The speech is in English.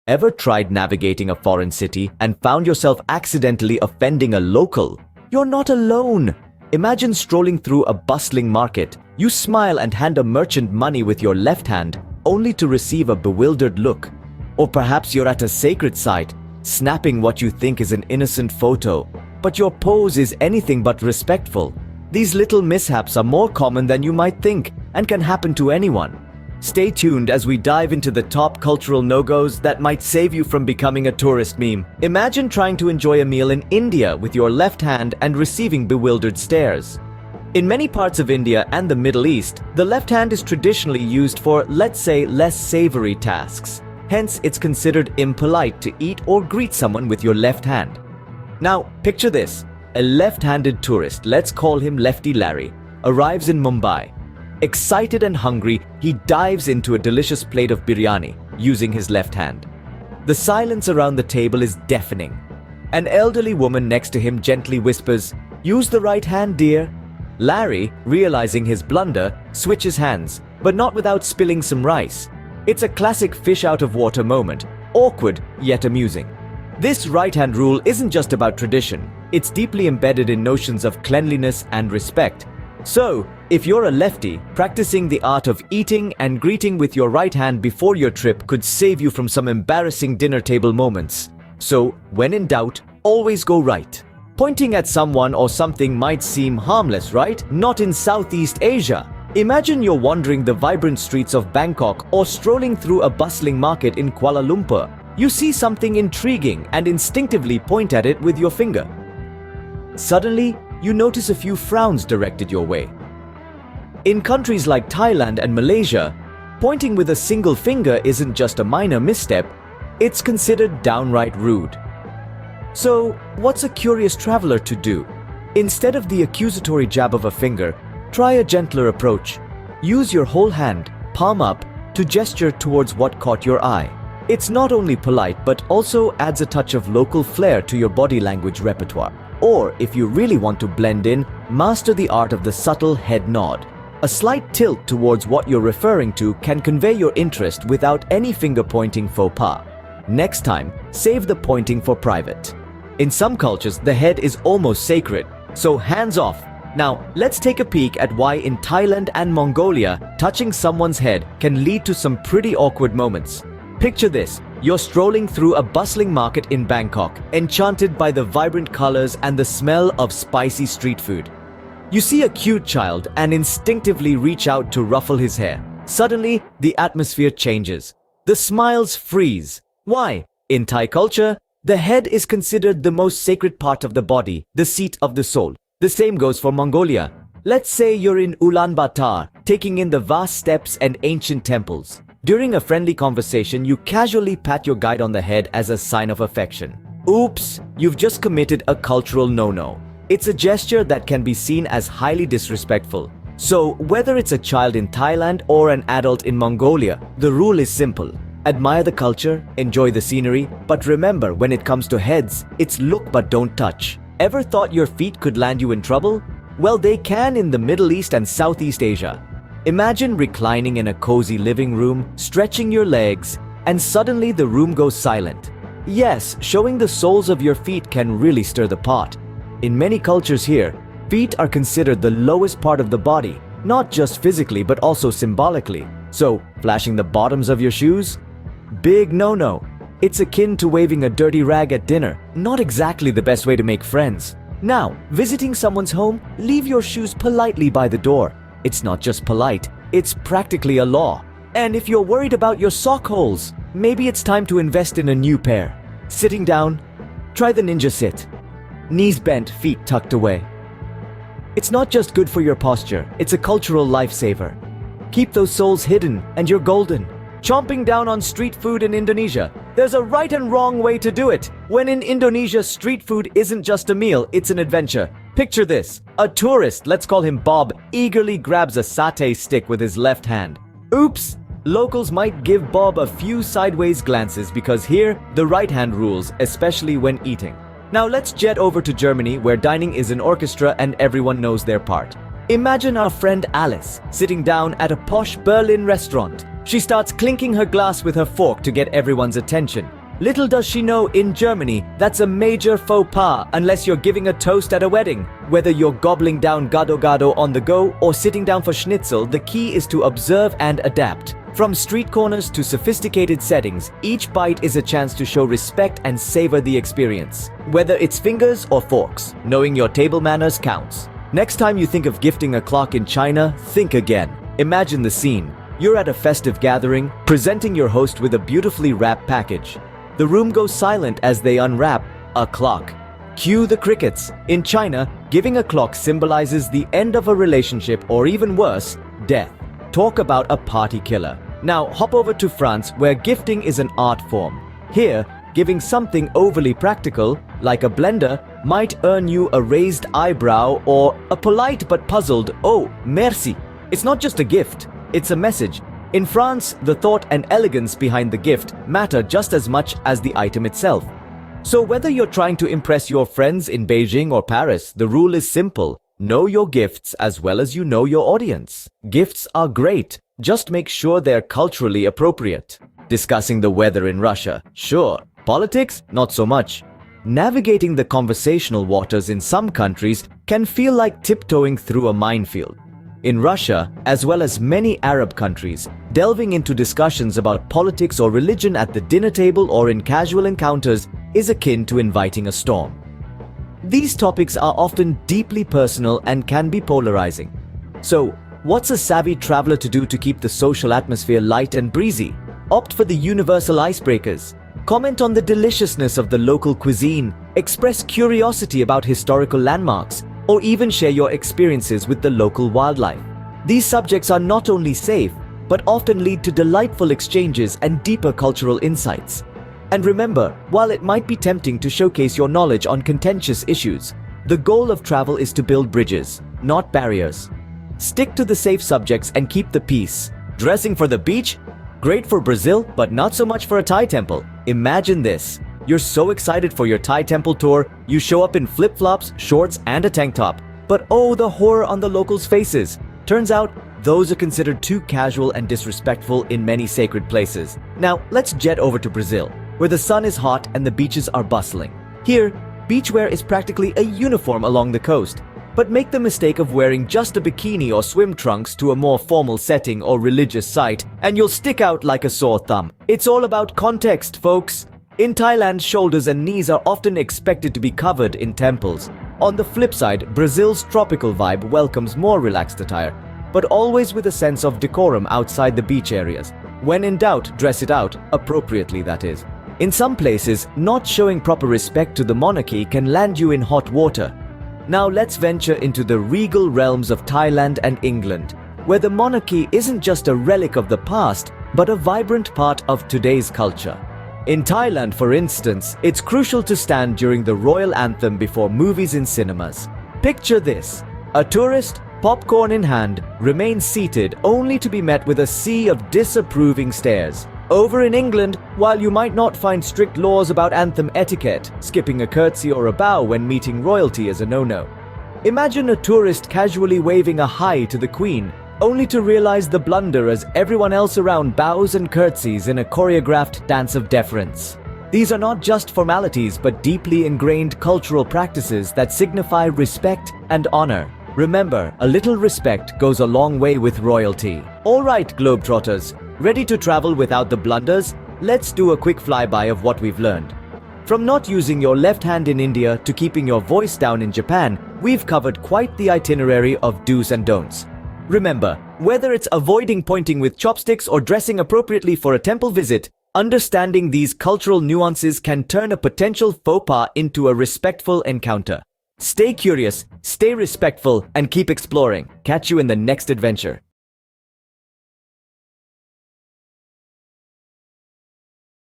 Ever tried navigating a foreign city and found yourself accidentally offending a local? You're not alone. Imagine strolling through a bustling market. You smile and hand a merchant money with your left hand, only to receive a bewildered look. Or perhaps you're at a sacred site, snapping what you think is an innocent photo, but your pose is anything but respectful. These little mishaps are more common than you might think and can happen to anyone. Stay tuned as we dive into the top cultural no-goes that might save you from becoming a tourist meme. Imagine trying to enjoy a meal in India with your left hand and receiving bewildered stares. In many parts of India and the Middle East, the left hand is traditionally used for, let's say, less savory tasks. Hence, it's considered impolite to eat or greet someone with your left hand. Now, picture this. A left-handed tourist, let's call him Lefty Larry, arrives in Mumbai. Excited and hungry, he dives into a delicious plate of biryani using his left hand. The silence around the table is deafening. An elderly woman next to him gently whispers, "Use the right hand, dear." Larry, realizing his blunder, switches hands, but not without spilling some rice. It's a classic fish out of water moment, awkward yet amusing. This right-hand rule isn't just about tradition, it's deeply embedded in notions of cleanliness and respect. So, if you're a lefty, practicing the art of eating and greeting with your right hand before your trip could save you from some embarrassing dinner table moments. So, when in doubt, always go right. Pointing at someone or something might seem harmless, right? Not in Southeast Asia. Imagine you're wandering the vibrant streets of Bangkok or strolling through a bustling market in Kuala Lumpur. You see something intriguing and instinctively point at it with your finger. Suddenly, you notice a few frowns directed your way. In countries like Thailand and Malaysia, pointing with a single finger isn't just a minor misstep, it's considered downright rude. So, what's a curious traveler to do? Instead of the accusatory jab of a finger, try a gentler approach. Use your whole hand, palm up, to gesture towards what caught your eye. It's not only polite but also adds a touch of local flair to your body language repertoire. Or, if you really want to blend in, master the art of the subtle head nod. A slight tilt towards what you're referring to can convey your interest without any finger-pointing faux pas. Next time, save the pointing for private. In some cultures, the head is almost sacred, so hands off. Now, let's take a peek at why in Thailand and Mongolia, touching someone's head can lead to some pretty awkward moments. Picture this. You're strolling through a bustling market in Bangkok, enchanted by the vibrant colors and the smell of spicy street food. You see a cute child and instinctively reach out to ruffle his hair. Suddenly, the atmosphere changes. The smiles freeze. Why? In Thai culture, the head is considered the most sacred part of the body, the seat of the soul. The same goes for Mongolia. Let's say you're in Ulaanbaatar, taking in the vast steppes and ancient temples. During a friendly conversation, you casually pat your guide on the head as a sign of affection. Oops, you've just committed a cultural no-no. It's a gesture that can be seen as highly disrespectful. So, whether it's a child in Thailand or an adult in Mongolia, the rule is simple. Admire the culture, enjoy the scenery, but remember, when it comes to heads, it's look but don't touch. Ever thought your feet could land you in trouble? Well, they can in the Middle East and Southeast Asia. Imagine reclining in a cozy living room, stretching your legs, and suddenly the room goes silent. Yes, showing the soles of your feet can really stir the pot. In many cultures here, feet are considered the lowest part of the body, not just physically but also symbolically. So, flashing the bottoms of your shoes? Big no-no. It's akin to waving a dirty rag at dinner, not exactly the best way to make friends. Now, visiting someone's home, leave your shoes politely by the door. It's not just polite, it's practically a law. And if you're worried about your sock holes, maybe it's time to invest in a new pair. Sitting down, try the ninja sit. Knees bent, feet tucked away. It's not just good for your posture, it's a cultural lifesaver. Keep those soles hidden and you're golden. Chomping down on street food in Indonesia. There's a right and wrong way to do it. When in Indonesia, street food isn't just a meal, it's an adventure. Picture this. A tourist, let's call him Bob, eagerly grabs a satay stick with his left hand. Oops! Locals might give Bob a few sideways glances because here, the right hand rules, especially when eating. Now let's jet over to Germany, where dining is an orchestra and everyone knows their part. Imagine our friend Alice sitting down at a posh Berlin restaurant. She starts clinking her glass with her fork to get everyone's attention. Little does she know, in Germany, that's a major faux pas unless you're giving a toast at a wedding. Whether you're gobbling down gado-gado on the go or sitting down for schnitzel, the key is to observe and adapt. From street corners to sophisticated settings, each bite is a chance to show respect and savor the experience. Whether it's fingers or forks, knowing your table manners counts. Next time you think of gifting a clock in China, think again. Imagine the scene. You're at a festive gathering, presenting your host with a beautifully wrapped package. The room goes silent as they unwrap a clock. Cue the crickets. In China, giving a clock symbolizes the end of a relationship or even worse, death. Talk about a party killer. Now hop over to France, where gifting is an art form. Here, giving something overly practical, like a blender, might earn you a raised eyebrow or a polite but puzzled "oh, merci." It's not just a gift, it's a message. In France, the thought and elegance behind the gift matter just as much as the item itself. So whether you're trying to impress your friends in Beijing or Paris, the rule is simple. Know your gifts as well as you know your audience. Gifts are great, just make sure they're culturally appropriate. Discussing the weather in Russia, sure. Politics, not so much. Navigating the conversational waters in some countries can feel like tiptoeing through a minefield. In Russia, as well as many Arab countries, delving into discussions about politics or religion at the dinner table or in casual encounters is akin to inviting a storm. These topics are often deeply personal and can be polarizing. So, what's a savvy traveler to do to keep the social atmosphere light and breezy? Opt for the universal icebreakers. Comment on the deliciousness of the local cuisine, express curiosity about historical landmarks, or even share your experiences with the local wildlife. These subjects are not only safe, but often lead to delightful exchanges and deeper cultural insights. And remember, while it might be tempting to showcase your knowledge on contentious issues, the goal of travel is to build bridges, not barriers. Stick to the safe subjects and keep the peace. Dressing for the beach? Great for Brazil, but not so much for a Thai temple. Imagine this. You're so excited for your Thai temple tour, you show up in flip-flops, shorts, and a tank top. But oh, the horror on the locals' faces. Turns out, those are considered too casual and disrespectful in many sacred places. Now, let's jet over to Brazil, where the sun is hot and the beaches are bustling. Here, beachwear is practically a uniform along the coast. But make the mistake of wearing just a bikini or swim trunks to a more formal setting or religious site, and you'll stick out like a sore thumb. It's all about context, folks. In Thailand, shoulders and knees are often expected to be covered in temples. On the flip side, Brazil's tropical vibe welcomes more relaxed attire, but always with a sense of decorum outside the beach areas. When in doubt, dress it out, appropriately that is. In some places, not showing proper respect to the monarchy can land you in hot water. Now let's venture into the regal realms of Thailand and England, where the monarchy isn't just a relic of the past, but a vibrant part of today's culture. In Thailand, for instance, it's crucial to stand during the royal anthem before movies in cinemas. Picture this: a tourist, popcorn in hand, remains seated only to be met with a sea of disapproving stares. Over in England, while you might not find strict laws about anthem etiquette, skipping a curtsy or a bow when meeting royalty is a no-no. Imagine a tourist casually waving a hi to the Queen, only to realize the blunder as everyone else around bows and curtsies in a choreographed dance of deference. These are not just formalities, but deeply ingrained cultural practices that signify respect and honor. Remember, a little respect goes a long way with royalty. All right, Globetrotters, ready to travel without the blunders? Let's do a quick flyby of what we've learned. From not using your left hand in India to keeping your voice down in Japan, we've covered quite the itinerary of do's and don'ts. Remember, whether it's avoiding pointing with chopsticks or dressing appropriately for a temple visit, understanding these cultural nuances can turn a potential faux pas into a respectful encounter. Stay curious, stay respectful, and keep exploring. Catch you in the next adventure.